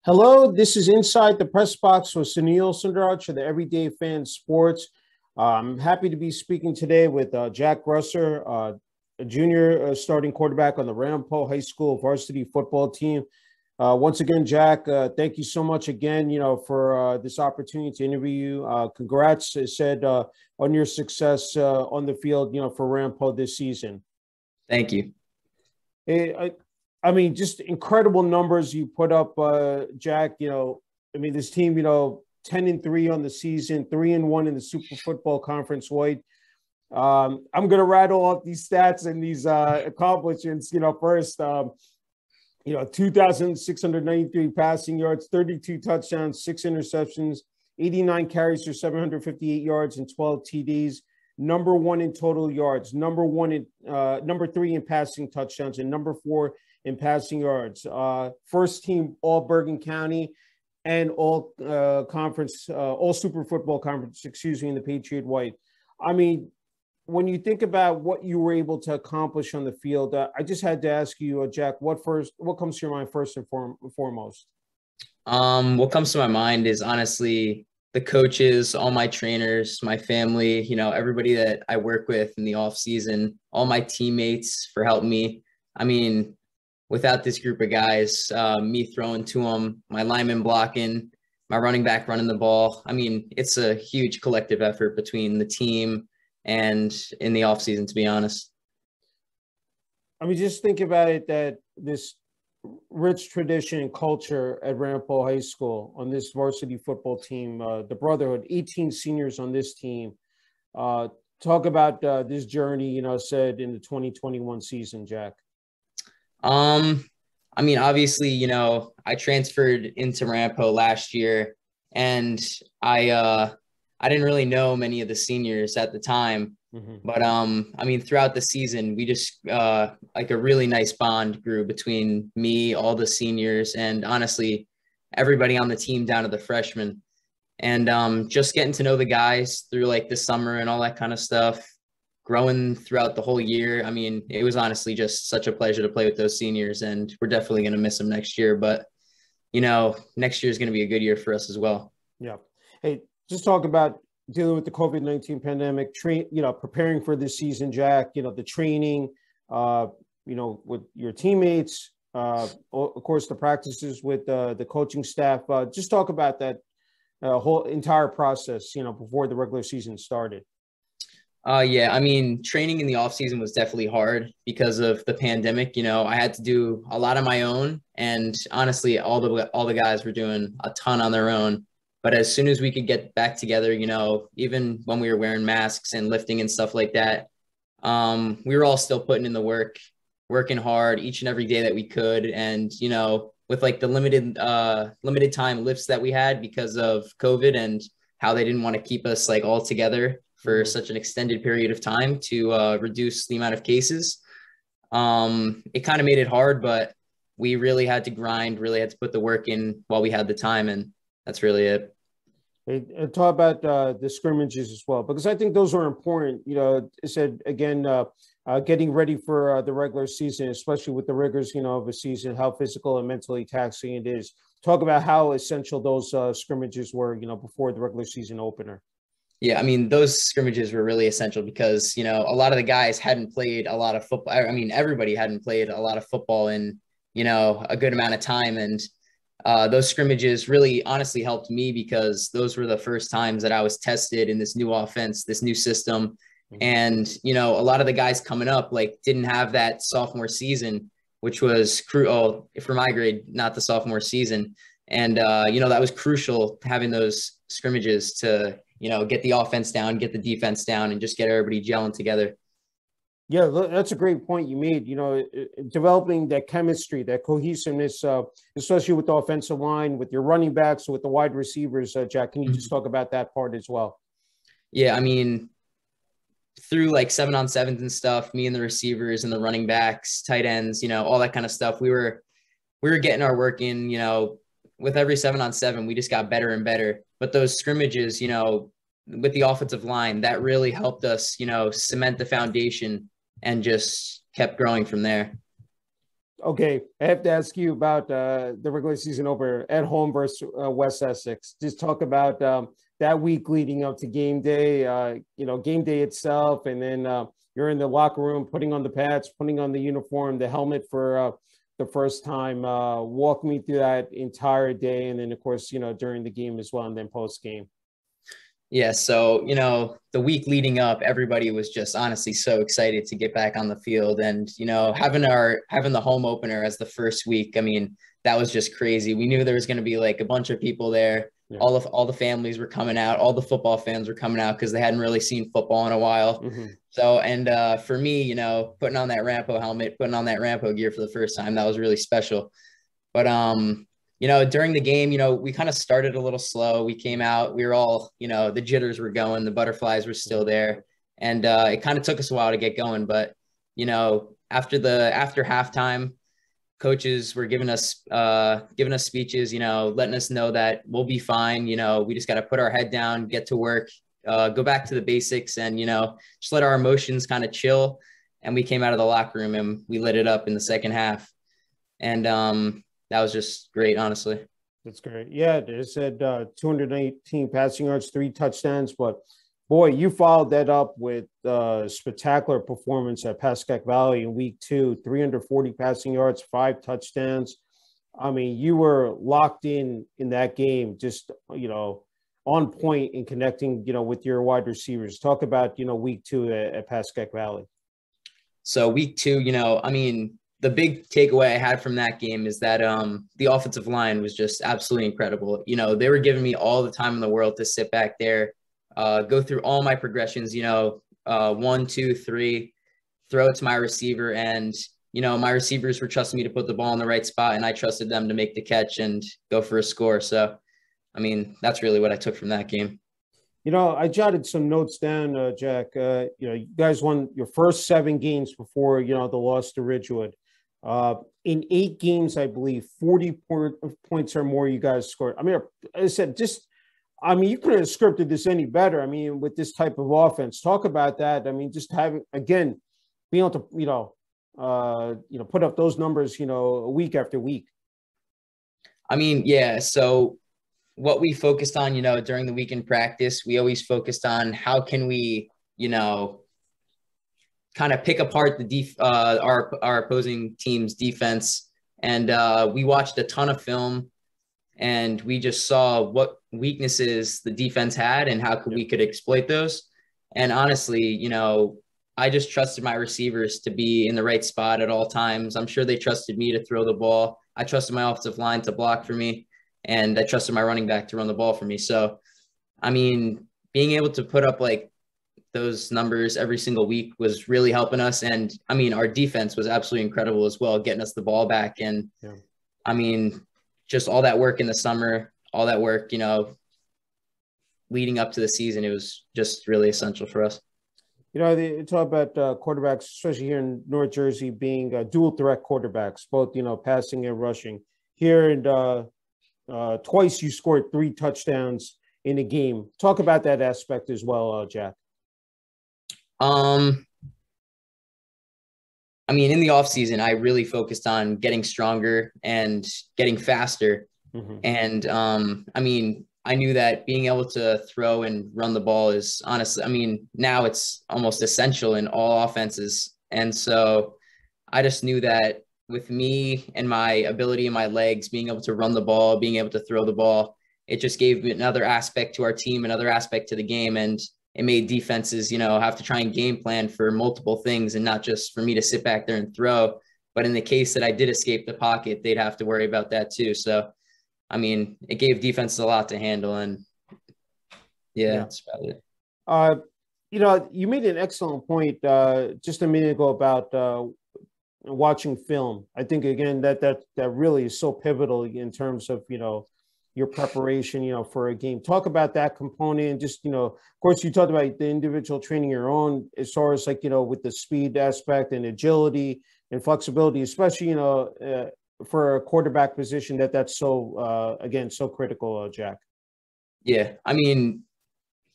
Hello, this is Inside the Press Box with Sunil Sunder Raj for the Everyday Fan Sports. I'm happy to be speaking today with Jack Grusser, a junior starting quarterback on the Ramapo High School varsity football team. Once again, Jack, thank you so much again, for this opportunity to interview you. Congrats, as said, on your success on the field, for Ramapo this season. Thank you. I mean, just incredible numbers you put up, Jack. This team, 10-3 on the season, 3-1 in the Super Football Conference Wide. I'm going to rattle off these stats and these accomplishments. First, 2,693 passing yards, 32 touchdowns, 6 interceptions, 89 carries for 758 yards, and 12 TDs. Number 1 in total yards, number 3 in passing touchdowns, and number 4 in passing yards. First team all Bergen County and all all Super Football Conference, in the Patriot White. I mean, when you think about what you were able to accomplish on the field, I just had to ask you, Jack, what comes to your mind first and foremost? What comes to my mind is honestly the coaches, all my trainers, my family, everybody that I work with in the off season, all my teammates for helping me. I mean, without this group of guys, me throwing to them, my lineman blocking, my running back running the ball. I mean, it's a huge collective effort between the team and in the off season, to be honest. I mean, just think about it, that this rich tradition and culture at Ramapo High School on this varsity football team, the brotherhood, 18 seniors on this team. Talk about this journey, said in the 2021 season, Jack. I mean, obviously, I transferred into Ramapo last year, and I didn't really know many of the seniors at the time. Mm-hmm. But I mean, throughout the season, we just like a really nice bond grew between me, all the seniors, and honestly, everybody on the team down to the freshmen. And just getting to know the guys through like the summer and all that kind of stuff, growing throughout the whole year. I mean, it was honestly just such a pleasure to play with those seniors, and we're definitely going to miss them next year. But, next year is going to be a good year for us as well. Yeah. Hey, just talk about dealing with the COVID-19 pandemic, preparing for this season, Jack, the training, with your teammates, of course, the practices with the coaching staff. Just talk about that whole entire process, before the regular season started. Yeah, I mean, training in the off season was definitely hard because of the pandemic. I had to do a lot on my own, and honestly, all the guys were doing a ton on their own. But as soon as we could get back together, even when we were wearing masks and lifting and stuff like that, we were all still putting in the work, working hard each and every day that we could. And, with like the limited time lifts that we had because of COVID and how they didn't want to keep us like all together for such an extended period of time to reduce the amount of cases. It kind of made it hard, but we really had to grind, really had to put the work in while we had the time. And that's really it. Hey, and talk about the scrimmages as well, because I think those are important. It said, again, getting ready for the regular season, especially with the rigors, of a season, how physical and mentally taxing it is. Talk about how essential those scrimmages were, before the regular season opener. Yeah, I mean, those scrimmages were really essential because, a lot of the guys hadn't played a lot of football. I mean, everybody hadn't played a lot of football in, a good amount of time. And those scrimmages really honestly helped me because those were the first times that I was tested in this new offense, this new system. And, a lot of the guys coming up, like, didn't have that sophomore season, which was crucial for my grade, not the sophomore season. And, that was crucial, having those scrimmages to, get the offense down, get the defense down, and just get everybody gelling together. Yeah, that's a great point you made. Developing that chemistry, that cohesiveness, especially with the offensive line, with your running backs, with the wide receivers. Jack, can you just talk about that part as well? Yeah, I mean, through like 7-on-7s and stuff, me and the receivers and the running backs, tight ends, all that kind of stuff, we were getting our work in. With every 7-on-7, we just got better and better. But those scrimmages, with the offensive line, that really helped us, cement the foundation and just kept growing from there. Okay, I have to ask you about the regular season opener at home versus West Essex. Just talk about that week leading up to game day. Game day itself, and then you're in the locker room, putting on the pads, putting on the uniform, the helmet for the first time. Walk me through that entire day, and then of course, during the game as well, and then post game. Yeah, so the week leading up, everybody was just honestly so excited to get back on the field, and having the home opener as the first week, I mean, that was just crazy. We knew there was going to be like a bunch of people there. Yeah. All the families were coming out, all the football fans were coming out because they hadn't really seen football in a while. Mm-hmm. So, and for me, putting on that Ramapo helmet, putting on that Ramapo gear for the first time, that was really special. But during the game, we kind of started a little slow. We came out, we were all, the jitters were going, the butterflies were still there. And it kind of took us a while to get going. But, after halftime, coaches were giving us speeches, letting us know that we'll be fine. We just got to put our head down, get to work, go back to the basics, and, just let our emotions kind of chill. And we came out of the locker room and we lit it up in the second half. And, that was just great, honestly. That's great. Yeah, they said 218 passing yards, 3 touchdowns. But, boy, you followed that up with spectacular performance at Pascack Valley in week 2, 340 passing yards, 5 touchdowns. I mean, you were locked in that game, just, on point in connecting, with your wide receivers. Talk about, week 2 at Pascack Valley. So week 2, the big takeaway I had from that game is that the offensive line was just absolutely incredible. They were giving me all the time in the world to sit back there, go through all my progressions, 1, 2, 3, throw it to my receiver. And, my receivers were trusting me to put the ball in the right spot, and I trusted them to make the catch and go for a score. So, that's really what I took from that game. I jotted some notes down, Jack. You guys won your first 7 games before, the loss to Ridgewood. In 8 games, I believe 40 points or more you guys scored. I said, you couldn't have scripted this any better. With this type of offense, talk about that. Just having, again, being able to, put up those numbers, week after week. Yeah. So what we focused on, during the week in practice, we always focused on how can we, kind of pick apart our opposing team's defense. And we watched a ton of film, and we just saw what weaknesses the defense had and how we could exploit those. And honestly, I just trusted my receivers to be in the right spot at all times. I'm sure they trusted me to throw the ball. I trusted my offensive line to block for me, and I trusted my running back to run the ball for me. So, being able to put up like those numbers every single week was really helping us. And our defense was absolutely incredible as well, getting us the ball back. And just all that work in the summer, all that work, leading up to the season, it was just really essential for us. They talk about quarterbacks, especially here in North Jersey, being dual threat quarterbacks, both, passing and rushing. Here, and twice you scored 3 touchdowns in a game. Talk about that aspect as well, Jack. In the off season, I really focused on getting stronger and getting faster. Mm-hmm. And, I knew that being able to throw and run the ball is honestly, now it's almost essential in all offenses. And so I just knew that with me and my ability in my legs, being able to run the ball, being able to throw the ball, it just gave me another aspect to our team, another aspect to the game. And it made defenses, have to try and game plan for multiple things and not just for me to sit back there and throw. But in the case that I did escape the pocket, they'd have to worry about that too. So, it gave defenses a lot to handle. And that's about it. You made an excellent point just a minute ago about watching film. I think, again, that really is so pivotal in terms of, your preparation, for a game. Talk about that component. Just, of course, you talked about the individual training your own as far as with the speed aspect and agility and flexibility, especially, for a quarterback position that's so, again, so critical, Jack. Yeah.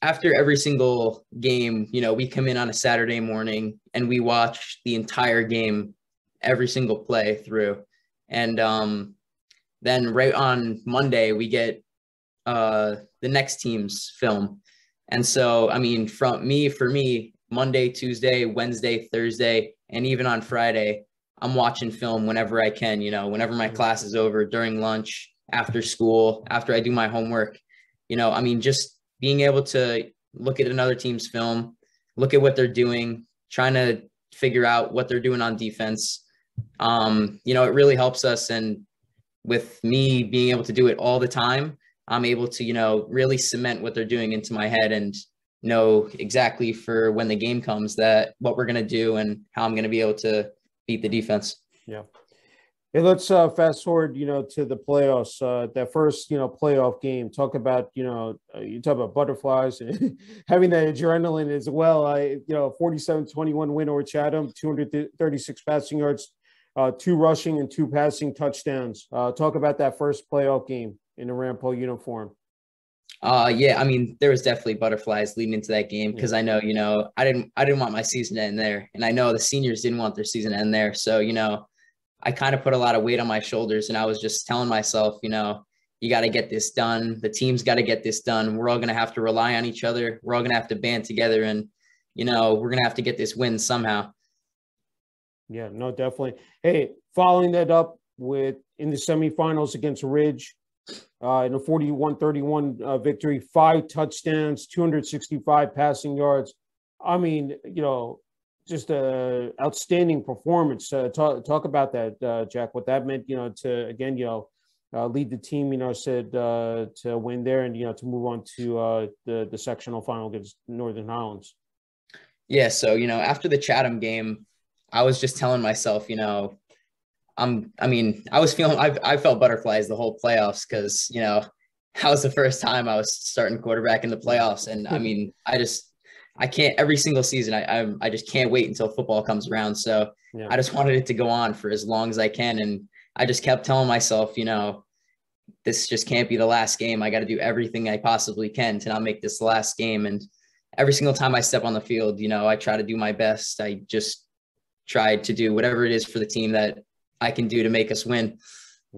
After every single game, we come in on a Saturday morning and we watch the entire game every single play through. And then right on Monday, we get the next team's film. And so, I mean, for me, Monday, Tuesday, Wednesday, Thursday, and even on Friday, I'm watching film whenever I can, whenever my class is over, during lunch, after school, after I do my homework, I mean, just being able to look at another team's film, look at what they're doing, trying to figure out what they're doing on defense. It really helps us. And with me being able to do it all the time, I'm able to, really cement what they're doing into my head and know exactly for when the game comes that what we're going to do and how I'm going to be able to beat the defense. Yeah. Hey, let's fast forward, to the playoffs. That first, playoff game. Talk about, you talk about butterflies and having that adrenaline as well. 47-21 win over Chatham, 236 passing yards, 2 rushing and 2 passing touchdowns. Talk about that first playoff game in the Ramapo uniform. Yeah, I mean, there was definitely butterflies leading into that game because I know, I didn't want my season to end there, and I know the seniors didn't want their season to end there. So, I kind of put a lot of weight on my shoulders, and I was just telling myself, you got to get this done. The team's got to get this done. We're all going to have to rely on each other. We're all going to have to band together, and, we're going to have to get this win somehow. Yeah, no, definitely. Hey, following that up with in the semifinals against Ridge, in a 41-31 victory, 5 touchdowns, 265 passing yards. I mean, just a outstanding performance. Talk about that, Jack, what that meant, to, again, lead the team, said to win there and, to move on to the sectional final against Northern Highlands. Yeah, so, after the Chatham game, I was just telling myself, I felt butterflies the whole playoffs because, that was the first time I was starting quarterback in the playoffs. And I mean, I can't every single season. I just can't wait until football comes around. So I just wanted it to go on for as long as I can. And I just kept telling myself, this just can't be the last game. I got to do everything I possibly can to not make this the last game. And every single time I step on the field, I try to do my best. I just tried to do whatever it is for the team that I can do to make us win.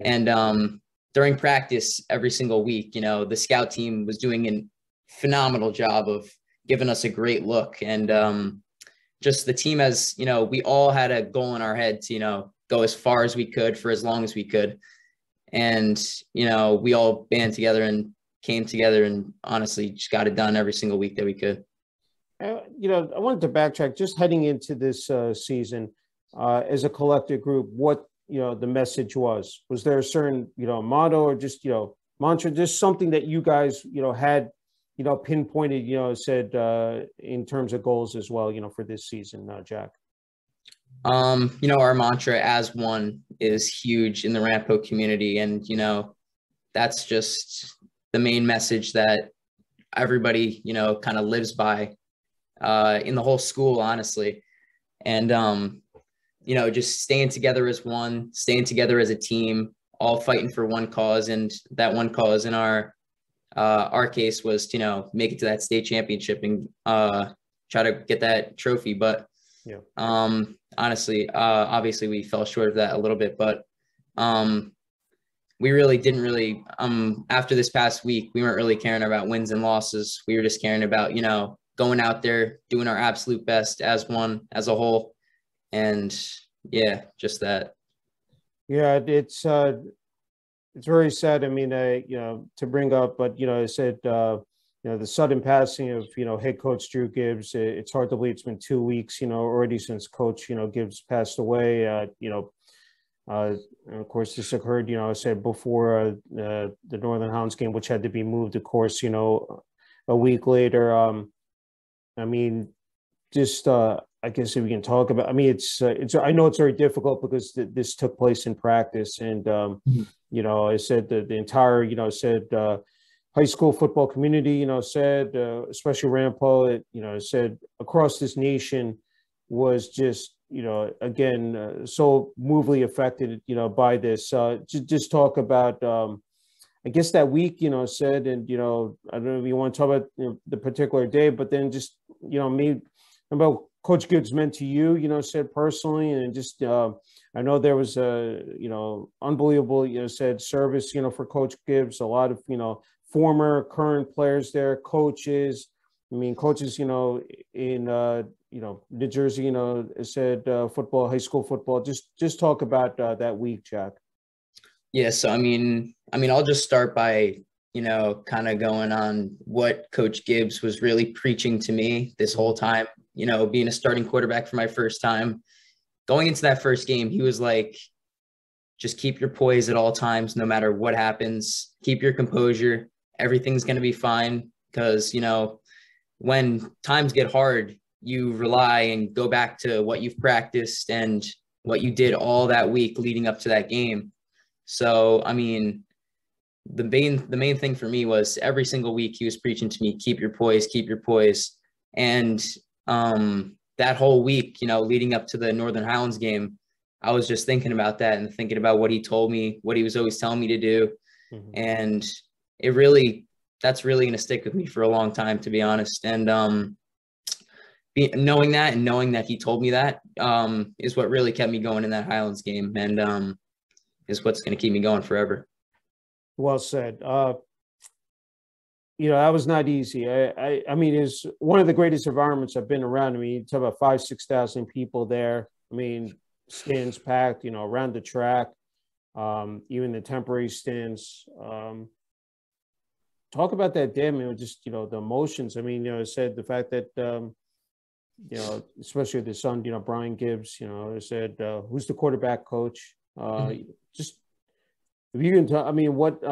And during practice every single week, the scout team was doing a phenomenal job of giving us a great look. And just the team has, we all had a goal in our head to, go as far as we could for as long as we could. And, we all band together and came together and honestly just got it done every single week that we could. I wanted to backtrack just heading into this season as a collective group, what, the message was. Was there a certain, motto or just, mantra, just something that you guys, had, pinpointed, said in terms of goals as well, for this season, Jack? Our mantra as one is huge in the Ramapo community. And, that's just the main message that everybody, kind of lives by in the whole school, honestly. And, just staying together as one, staying together as a team, all fighting for one cause. And that one cause in our case was to, make it to that state championship and try to get that trophy. But honestly, obviously we fell short of that a little bit, but we really didn't after this past week, we weren't really caring about wins and losses. We were just caring about, going out there, doing our absolute best as one, as a whole. And just that. Yeah, it's very sad. I mean, to bring up, but, I said, the sudden passing of, head coach Drew Gibbs, it's hard to believe it's been 2 weeks, already since coach, Gibbs passed away. And of course, this occurred, I said before the Northern Hounds game, which had to be moved, of course, a week later. I mean, just I guess if we can talk about, I mean, it's I know it's very difficult because this took place in practice, and I said the entire high school football community, said especially Ramapo, said across this nation was just again so movably affected by this. Just talk about I guess that week, said, and I don't know if you want to talk about the particular day, but then just maybe about Coach Gibbs meant to you, said personally, and just I know there was a unbelievable said service for Coach Gibbs. A lot of former, current players there, coaches. I mean, coaches in New Jersey, said football, high school football. Just talk about that week, Jack. Yeah, so I mean, I'll just start by kind of going on what Coach Gibbs was really preaching to me this whole time, being a starting quarterback for my first time. Going into that first game, he was like, just keep your poise at all times, no matter what happens. Keep your composure. Everything's going to be fine because, when times get hard, you rely and go back to what you've practiced and what you did all that week leading up to that game. So, I mean, the main thing for me was every single week he was preaching to me, keep your poise, keep your poise. And that whole week, leading up to the Northern Highlands game, I was just thinking about that and thinking about what he told me, what he was always telling me to do. Mm-hmm. And that's really going to stick with me for a long time, to be honest. And knowing that he told me that is what really kept me going in that Highlands game, and is what's going to keep me going forever. Well said. That was not easy. I mean, it's one of the greatest environments I've been around. I mean, you talk about 5,000-6,000 people there. I mean, stands packed, around the track, even the temporary stands. Talk about that day. I mean, just, the emotions. I mean, I said the fact that, especially with his son, Brian Gibbs, I said, who's the quarterback coach? Just, if you can tell, I mean, what,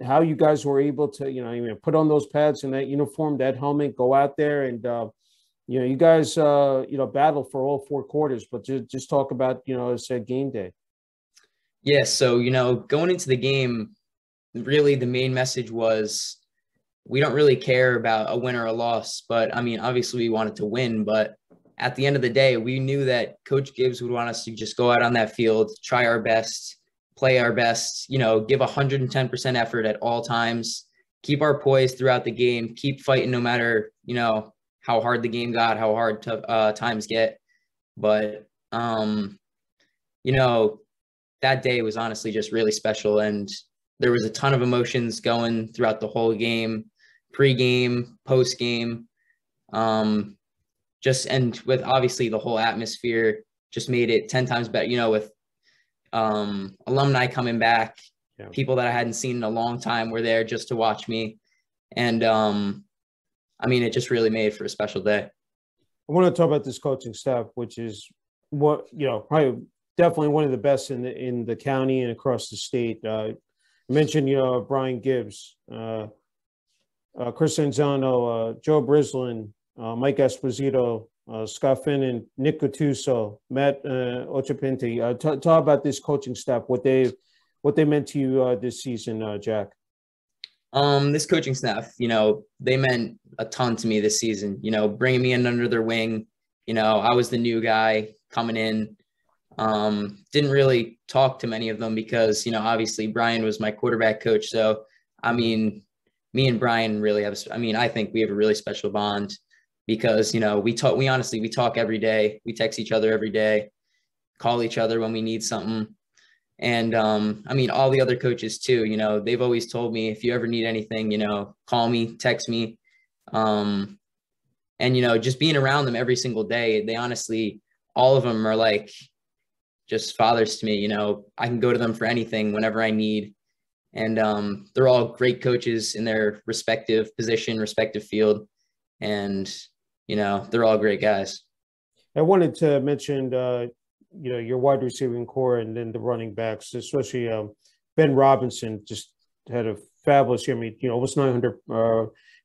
how you guys were able to, put on those pads and that uniform, that helmet, go out there and, you guys, battle for all 4 quarters, but just talk about, said game day. Yeah. So, going into the game, really the main message was we don't really care about a win or a loss, but I mean, obviously we wanted to win, but at the end of the day, we knew that Coach Gibbs would want us to just go out on that field, try our best, play our best, give 110% effort at all times, keep our poise throughout the game, keep fighting no matter, how hard the game got, how hard times get. But, that day was honestly just really special. And there was a ton of emotions going throughout the whole game, pre-game, post-game. And with obviously the whole atmosphere just made it 10 times better, with alumni coming back, people that I hadn't seen in a long time were there just to watch me. And I mean, it just really made for a special day. I want to talk about this coaching staff, which is probably definitely one of the best in the county and across the state. I mentioned, Brian Gibbs, Chris Anzano, Joe Brislin, Mike Esposito, Scott Finn, and Nick Gattuso, Matt Ochapinti. Talk about this coaching staff, what they meant to you this season, Jack. This coaching staff, they meant a ton to me this season. Bringing me in under their wing. I was the new guy coming in. Didn't really talk to many of them because, obviously Brian was my quarterback coach. So, I mean, me and Brian really I think we have a really special bond because, we talk every day. We text each other every day, call each other when we need something. And, all the other coaches too, they've always told me, if you ever need anything, call me, text me. And, just being around them every single day, they honestly, all of them are like just fathers to me. I can go to them for anything whenever I need. And they're all great coaches in their respective position, respective field. And, they're all great guys. I wanted to mention, your wide receiving core and then the running backs, especially Ben Robinson just had a fabulous year. I mean, almost 900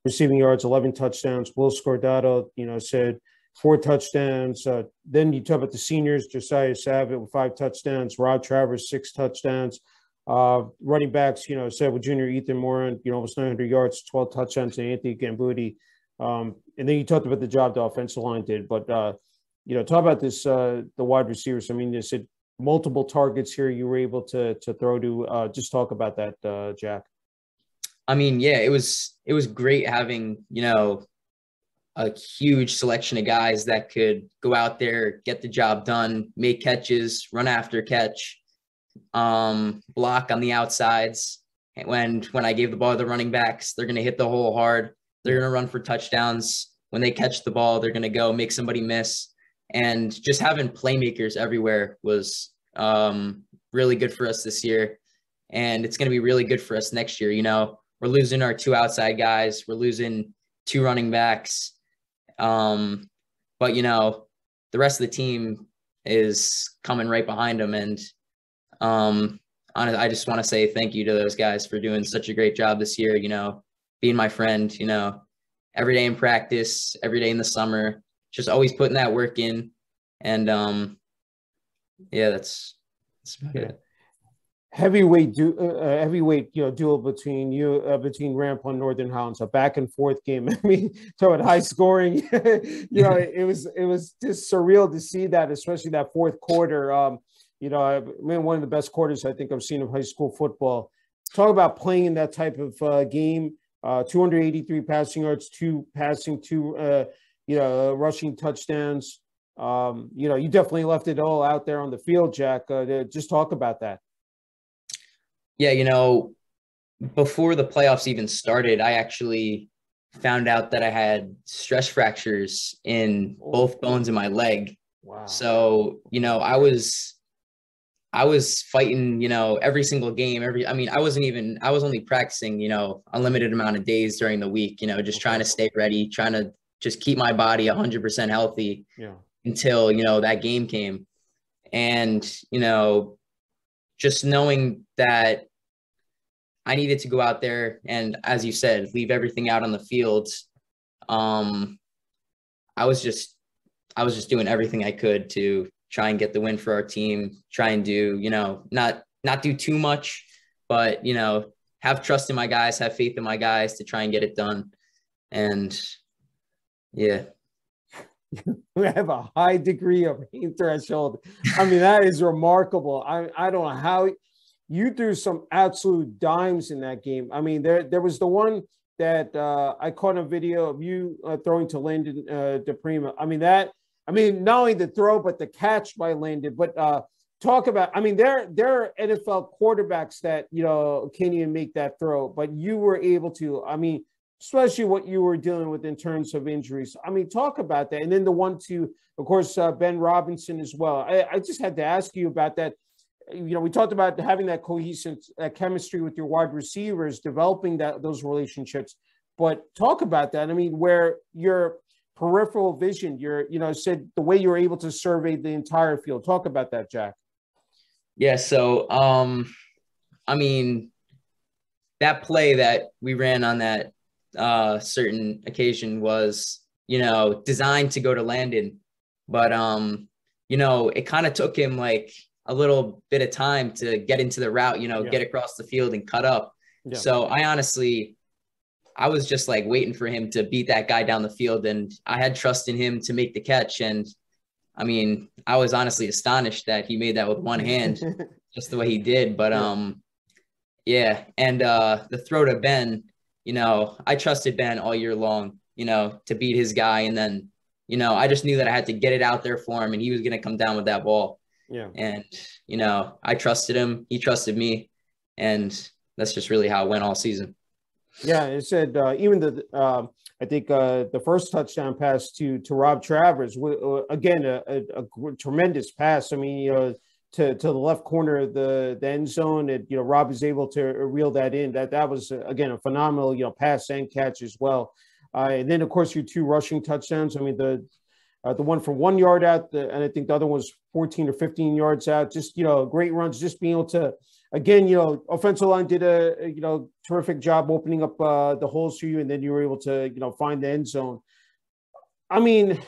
receiving yards, 11 touchdowns. Will Scordato, said 4 touchdowns. Then you talk about the seniors, Josiah Savitt with 5 touchdowns, Rob Travers, 6 touchdowns. Running backs, said with junior Ethan Moran, almost 900 yards, 12 touchdowns, and Anthony Gambuti. And then you talked about the job the offensive line did, but talk about this, the wide receivers. I mean, you said multiple targets here you were able to throw to. Just talk about that, Jack. I mean, yeah, it was great having, a huge selection of guys that could go out there, get the job done, make catches, run after catch, block on the outsides. And when I gave the ball to the running backs, they're going to hit the hole hard. They're going to run for touchdowns. When they catch the ball, they're going to go make somebody miss. And just having playmakers everywhere was really good for us this year. And it's going to be really good for us next year. You know, we're losing our 2 outside guys. We're losing 2 running backs. But, you know, the rest of the team is coming right behind them. And I just want to say thank you to those guys for doing such a great job this year, you know, being my friend, you know, every day in practice, every day in the summer, just always putting that work in. And yeah, that's about it. Heavyweight, duel between you, between Ramapo and Northern Hounds, a back and forth game. I mean, so at high scoring, you know, it was just surreal to see that, especially that fourth quarter. You know, I mean, one of the best quarters I think I've seen of high school football. Talk about playing in that type of game. 283 passing yards, 2 rushing touchdowns. You know, you definitely left it all out there on the field, Jack. Just talk about that. Yeah, you know, before the playoffs even started, I actually found out that I had stress fractures in both bones in my leg. Wow. So, you know, I was fighting, you know, every single game, I was only practicing, you know, a limited amount of days during the week, you know, just trying to stay ready, trying to just keep my body 100% healthy until, you know, that game came. And, you know, just knowing that I needed to go out there and, as you said, leave everything out on the field. I was just doing everything I could to try and get the win for our team, try and do, you know, not do too much, but, you know, have trust in my guys, have faith in my guys to try and get it done. And yeah. We have a high degree of pain threshold. I mean, that is remarkable. I don't know how you threw some absolute dimes in that game. I mean, there was the one that I caught a video of you throwing to Landon DePrima. I mean, not only the throw, but the catch by Landon. But talk about, I mean, there are NFL quarterbacks that, you know, can't even make that throw, but you were able to. I mean, especially what you were dealing with in terms of injuries. I mean, talk about that. And then the one to, of course, Ben Robinson as well. I just had to ask you about that. You know, we talked about having that cohesive chemistry with your wide receivers, developing those relationships. But talk about that. I mean, where your peripheral vision, said the way you were able to survey the entire field. Talk about that, Jack. Yeah. So, I mean, that play that we ran on that certain occasion was, you know, designed to go to Landon, but you know, it kind of took him like a little bit of time to get into the route, you know, get across the field and cut up. So I was just like waiting for him to beat that guy down the field, and I had trust in him to make the catch. And I mean, I was honestly astonished that he made that with one hand, just the way he did. But yeah. And the throw to Ben, you know, I trusted Ben all year long, you know, to beat his guy. And then, you know, I just knew that I had to get it out there for him, and he was going to come down with that ball. Yeah. And, you know, I trusted him. He trusted me. And that's just really how it went all season. Yeah. It said even I think the first touchdown pass to Rob Travers, again, a tremendous pass. I mean, you know, to the left corner of the end zone, and, you know, Rob is able to reel that in. That was, again, a phenomenal, you know, pass and catch as well. And then, of course, your 2 rushing touchdowns. I mean, the one from 1 yard out, and I think the other one was 14 or 15 yards out. Just, you know, great runs, just being able to, again, you know, offensive line did a, you know, terrific job opening up the holes for you, and then you were able to, you know, find the end zone. I mean,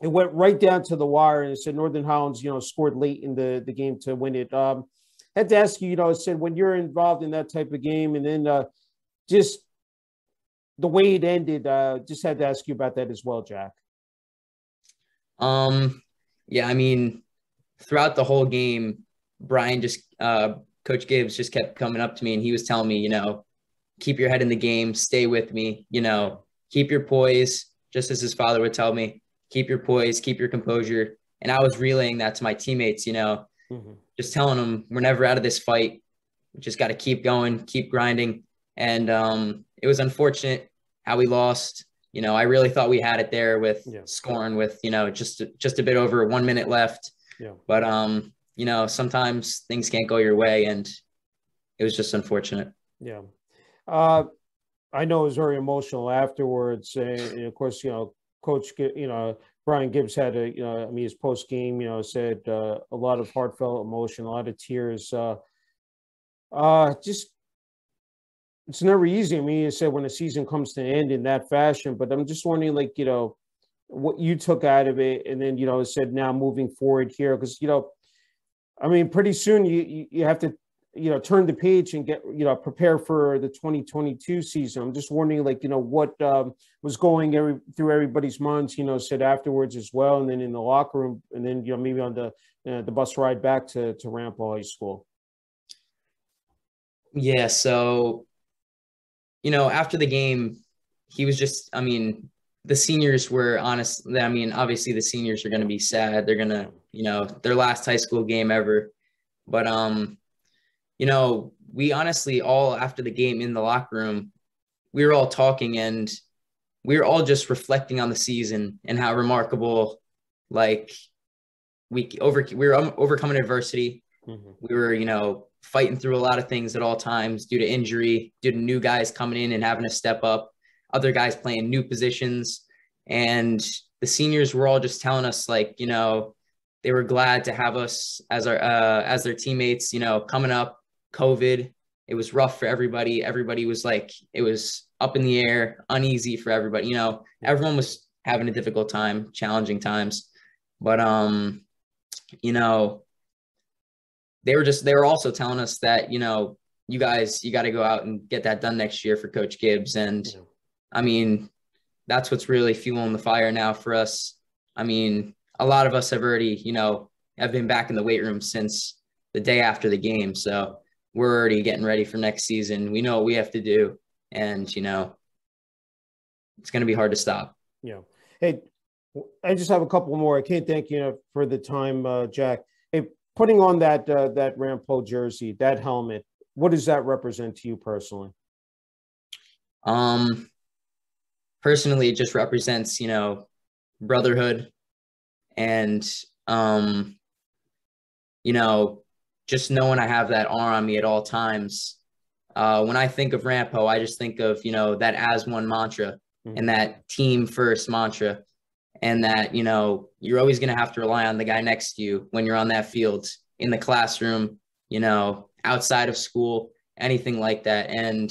it went right down to the wire, and it said Northern Hounds, you know, scored late in the game to win it. Had to ask you, you know, it said when you're involved in that type of game, and then just the way it ended, just had to ask you about that as well, Jack. Yeah, I mean, throughout the whole game, Brian Coach Gibbs just kept coming up to me, and he was telling me, you know, keep your head in the game, stay with me, you know, keep your poise, just as his father would tell me, keep your poise, keep your composure. And I was relaying that to my teammates, just telling them we're never out of this fight. We just got to keep going, keep grinding. And it was unfortunate how we lost. I really thought we had it there with scoring with, just a bit over 1 minute left. Yeah. But, sometimes things can't go your way, and it was just unfortunate. Yeah. I know it was very emotional afterwards. And of course, Coach, Brian Gibbs had his post game, said a lot of heartfelt emotion, a lot of tears. Just, it's never easy. I mean, you said when a season comes to an end in that fashion, but I'm just wondering, what you took out of it, and then, said now moving forward here, because, pretty soon you have to, turn the page and get, prepare for the 2022 season. I'm just wondering, what was going through everybody's minds, said afterwards as well, and then in the locker room, and then, maybe on the bus ride back to Ramapo High School. Yeah. So, after the game, he was just, the seniors were honest. Obviously the seniors are going to be sad. They're going to, their last high school game ever. But, we honestly all after the game in the locker room, we were all talking, and we were all just reflecting on the season and how remarkable, we were overcoming adversity. Mm-hmm. We were, fighting through a lot of things at all times due to injury, due to new guys coming in and having to step up, other guys playing new positions. And the seniors were all just telling us, they were glad to have us as as their teammates, coming up. COVID, it was rough for everybody. Everybody was it was up in the air, uneasy for everybody. Everyone was having a difficult time, challenging times. But, they were also telling us that, you guys, you got to go out and get that done next year for Coach Gibbs. And that's what's really fueling the fire now for us. A lot of us have already, have been back in the weight room since the day after the game. So we're already getting ready for next season. We know what we have to do, and, it's going to be hard to stop. Yeah. Hey, I just have a couple more. I can't thank you for the time, Jack. Hey, putting on that Ramapo jersey, that helmet, what does that represent to you personally? Personally, it just represents, brotherhood, and, just knowing I have that R on me at all times. When I think of Ramapo, I just think of, that as one mantra, mm-hmm. and that team first mantra. And that, you're always going to have to rely on the guy next to you when you're on that field, in the classroom, outside of school, anything like that. And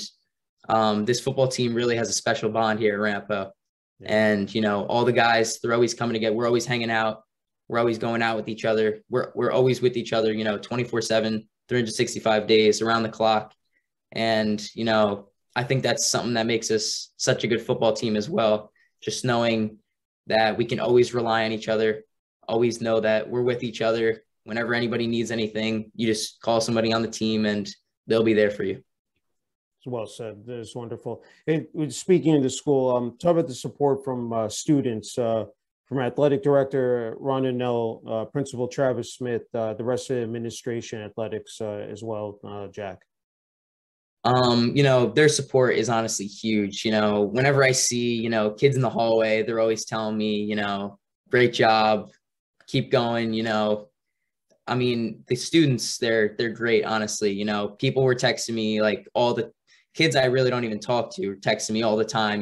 this football team really has a special bond here at Ramapo. Yeah. And, all the guys, they're always coming together. We're always hanging out. We're always going out with each other. We're always with each other, 24/7, 365 days around the clock. And, I think that's something that makes us such a good football team as well. Just knowing that we can always rely on each other, always know that we're with each other. Whenever anybody needs anything, you just call somebody on the team and they'll be there for you. Well said. That's wonderful. And speaking of the school, talk about the support from students, from athletic director Ron and Nell, principal Travis Smith, the rest of the administration, athletics as well, Jack. Their support is honestly huge. Whenever I see, kids in the hallway, they're always telling me, great job, keep going. The students, they're great, honestly. People were texting me, all the kids I really don't even talk to, texting me all the time,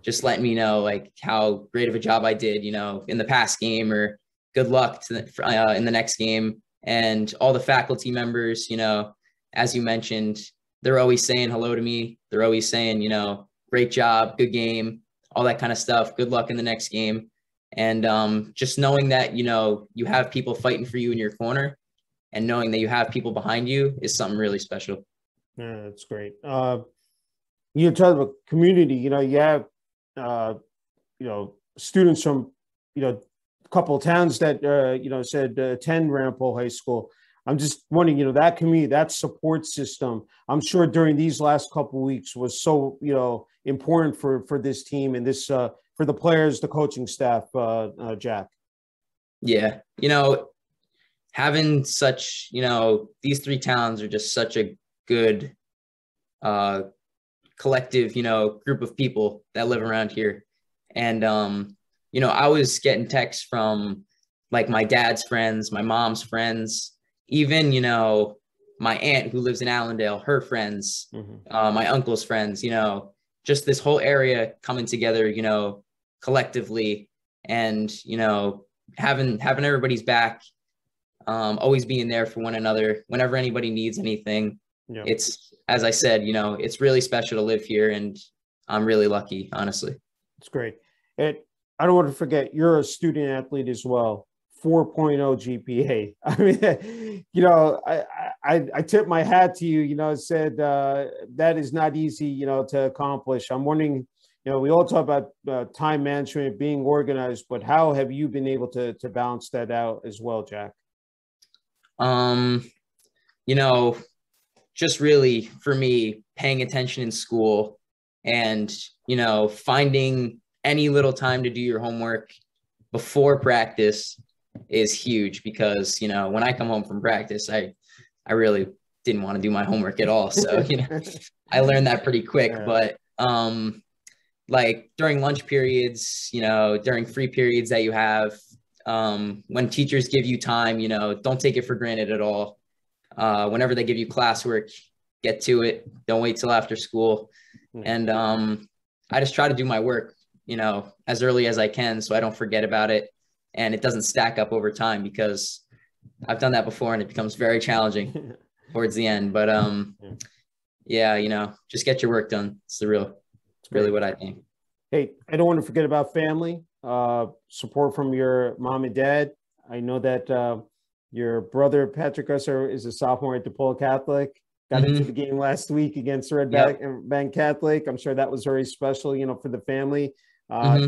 just letting me know, how great of a job I did, in the past game, or good luck in the next game. And all the faculty members, as you mentioned, they're always saying hello to me. They're always saying, great job, good game, all that kind of stuff. Good luck in the next game. And just knowing that, you have people fighting for you in your corner, and knowing that you have people behind you is something really special. Yeah, that's great. You talk about community, you have, students from, a couple of towns that, said attend Ramapo High School. I'm just wondering, that community, that support system, I'm sure during these last couple of weeks was so, important for this team and this for the players, the coaching staff, Jack? Yeah. Having such, these three towns are just such a good collective, group of people that live around here. And, I was getting texts from like my dad's friends, my mom's friends, even, my aunt who lives in Allendale, her friends, my uncle's friends, just this whole area coming together, collectively, and, having everybody's back, always being there for one another whenever anybody needs anything. Yeah. It's, as I said, it's really special to live here, and I'm really lucky, honestly. It's great. And I don't want to forget, you're a student athlete as well. 4.0 GPA. I mean, I tip my hat to you, said that is not easy, to accomplish. I'm wondering, we all talk about time management, being organized, but how have you been able to balance that out as well, Jack? Just really for me, paying attention in school and, finding any little time to do your homework before practice is huge, because, when I come home from practice, I really didn't want to do my homework at all. So, I learned that pretty quick. Yeah. But like during lunch periods, during free periods that you have, when teachers give you time, don't take it for granted at all. Whenever they give you classwork, get to it. Don't wait till after school. And I just try to do my work, as early as I can, so I don't forget about it and it doesn't stack up over time, because I've done that before and it becomes very challenging towards the end. But yeah, just get your work done. It's really what I think. Hey, I don't want to forget about family, support from your mom and dad. I know that your brother, Patrick Grusser, is a sophomore at DePaul Catholic. Got into the game last week against Red Bank Catholic. I'm sure that was very special, for the family.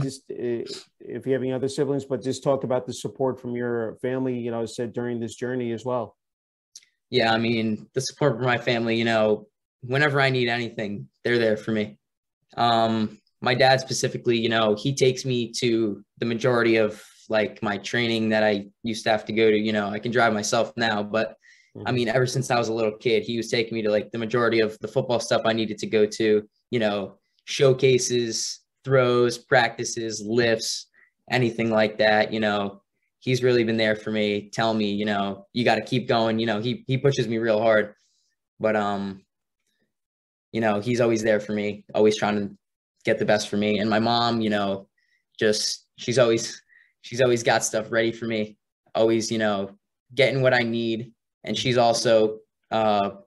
Just if you have any other siblings, but just talk about the support from your family, said during this journey as well. Yeah, I mean, the support from my family, whenever I need anything, they're there for me. My dad specifically, he takes me to the majority of like my training that I used to have to go to. I can drive myself now, but I mean, ever since I was a little kid, he was taking me to like the majority of the football stuff I needed to go to, showcases, throws, practices, lifts, anything like that. He's really been there for me, telling me, you got to keep going. He pushes me real hard, but, he's always there for me, always trying to get the best for me. And my mom, she's always got stuff ready for me, always, getting what I need. And she's also, run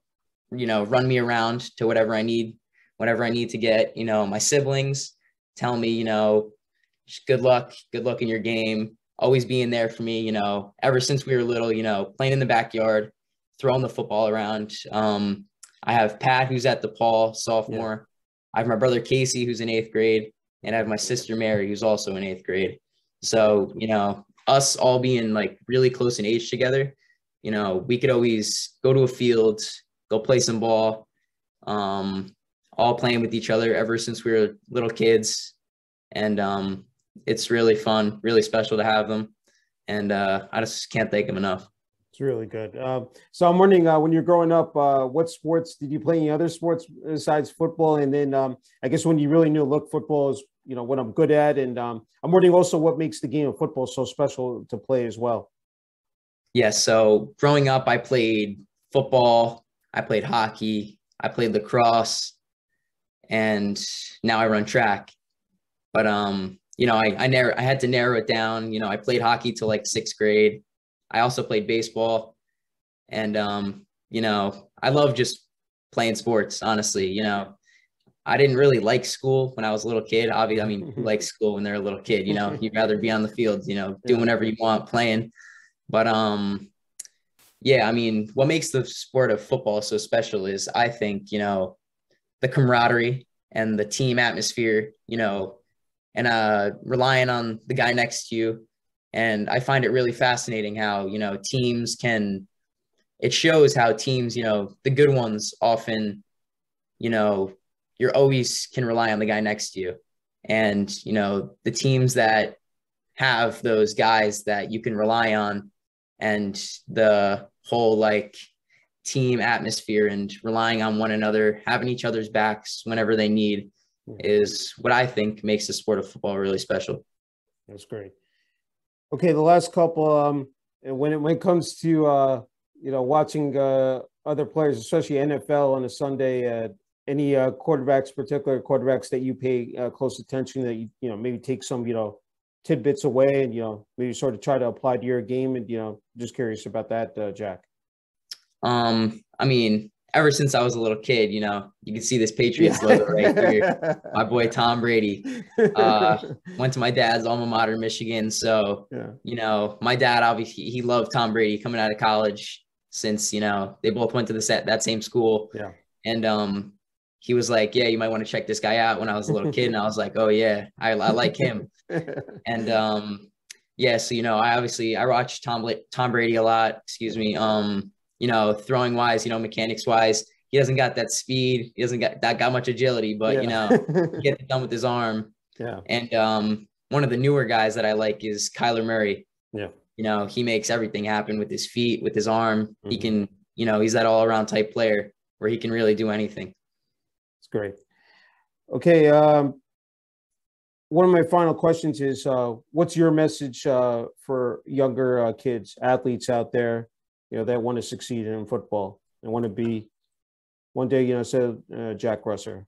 me around to whatever I need to get. My siblings tell me, good luck in your game, always being there for me, ever since we were little, playing in the backyard, throwing the football around. I have Pat, who's at DePaul, sophomore. Yeah. I have my brother Casey, who's in 8th grade, and I have my sister Mary, who's also in 8th grade. So, us all being like really close in age together, we could always go to a field, go play some ball, all playing with each other ever since we were little kids. And it's really fun, really special to have them. And I just can't thank them enough. It's really good. So I'm wondering, when you're growing up, what sports did you play? Any other sports besides football? And then I guess when you really knew, look, football is, what I'm good at. And I'm wondering also what makes the game of football so special to play as well. Yeah. So growing up, I played football, I played hockey, I played lacrosse, and now I run track. But I had to narrow it down. I played hockey till like 6th grade. I also played baseball, and I love just playing sports, honestly. I didn't really like school when I was a little kid. Obviously, I mean, who likes school when they're a little kid? You'd rather be on the field, doing whatever you want, playing. But yeah, I mean, what makes the sport of football so special is, I think, the camaraderie and the team atmosphere, and relying on the guy next to you. And I find it really fascinating how, teams it shows how teams, the good ones often, you're always can rely on the guy next to you. And, you know, the teams that have those guys that you can rely on, and the whole like team atmosphere and relying on one another, having each other's backs whenever they need, is what I think makes the sport of football really special. That's great. Okay, the last couple, when it comes to you know, watching other players, especially NFL on a Sunday, any quarterbacks, particular quarterbacks that you pay close attention, that you know, maybe take some, you know, tidbits away and, you know, maybe sort of try to apply to your game, and, you know, just curious about that, Jack. I mean, ever since I was a little kid, you know, you can see this Patriots logo right here. My boy Tom Brady went to my dad's alma mater, Michigan. So, you know, my dad obviously he loved Tom Brady coming out of college, since, you know, they both went to that same school. Yeah. And he was like, yeah, you might want to check this guy out when I was a little kid. And I was like, oh yeah, I like him. And yeah, so, you know, I watched Tom Brady a lot, excuse me. You know, throwing wise, you know, mechanics wise, he doesn't got that speed. He doesn't got much agility, but, you know, he gets it done with his arm. Yeah. And one of the newer guys that I like is Kyler Murray. Yeah. You know, he makes everything happen with his feet, with his arm. He can, you know, he's that all around type player where he can really do anything. It's great. Okay. One of my final questions is, what's your message for younger kids, athletes out there, you know, that want to succeed in football and want to be one day, you know, so Jack Grusser?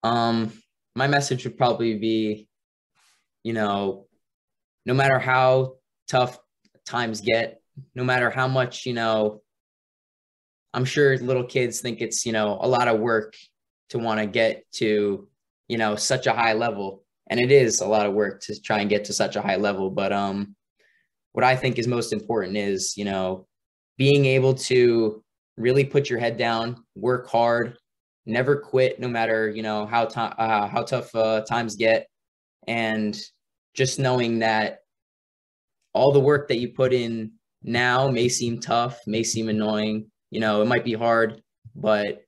My message would probably be, you know, no matter how tough times get, no matter how much, you know, I'm sure little kids think it's, you know, a lot of work to want to get to, you know, such a high level. And it is a lot of work to try and get to such a high level. But what I think is most important is, you know, being able to really put your head down, work hard, never quit, no matter, you know, how tough times get. And just knowing that all the work that you put in now may seem tough, may seem annoying, you know, it might be hard, but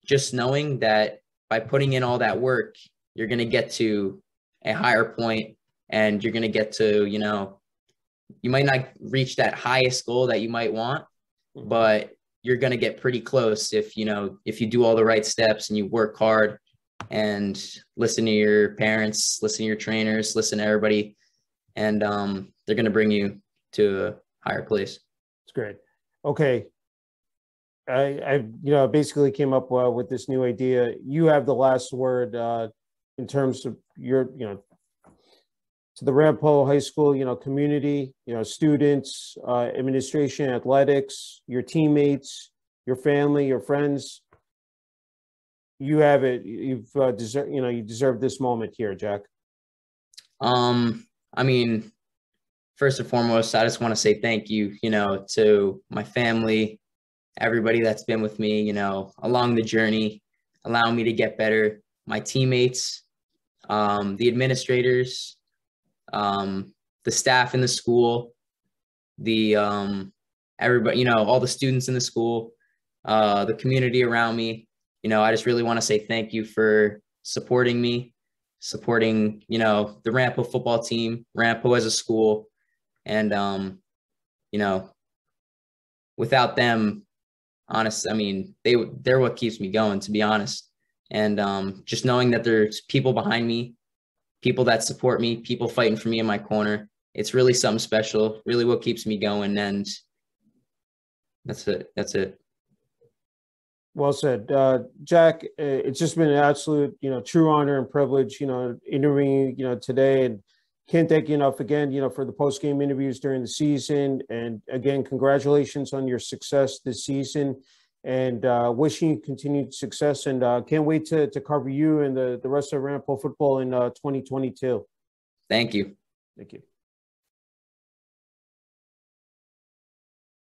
just knowing that by putting in all that work, you're going to get to a higher point, and you're going to get to, you know, you might not reach that highest goal that you might want, but you're going to get pretty close if, you know, if you do all the right steps and you work hard and listen to your parents, listen to your trainers, listen to everybody, and they're going to bring you to a higher place. It's great. Okay. I you know, basically came up with this new idea. You have the last word in terms of your, you know, to the Ramapo High School, you know, community, you know, students, administration, athletics, your teammates, your family, your friends. You have it. You've deserved, you know, you deserve this moment here, Jack. I mean, first and foremost, I just want to say thank you, you know, to my family, everybody that's been with me, you know, along the journey, allowing me to get better, my teammates, the administrators, the staff in the school, the everybody, you know, all the students in the school, the community around me. You know, I just really want to say thank you for supporting me, supporting, you know, the Ramapo football team, Ramapo as a school. And, you know, without them, honestly, I mean, they're what keeps me going, to be honest. And just knowing that there's people behind me, people that support me, people fighting for me in my corner, it's really something special, really what keeps me going. And that's it. That's it. Well said, Jack. It's just been an absolute, you know, true honor and privilege, you know, interviewing, you know, today, and can't thank you enough again, you know, for the post-game interviews during the season. And again, congratulations on your success this season, and wishing you continued success. And can't wait to cover you and the rest of Ramapo football in 2022. Thank you. Thank you.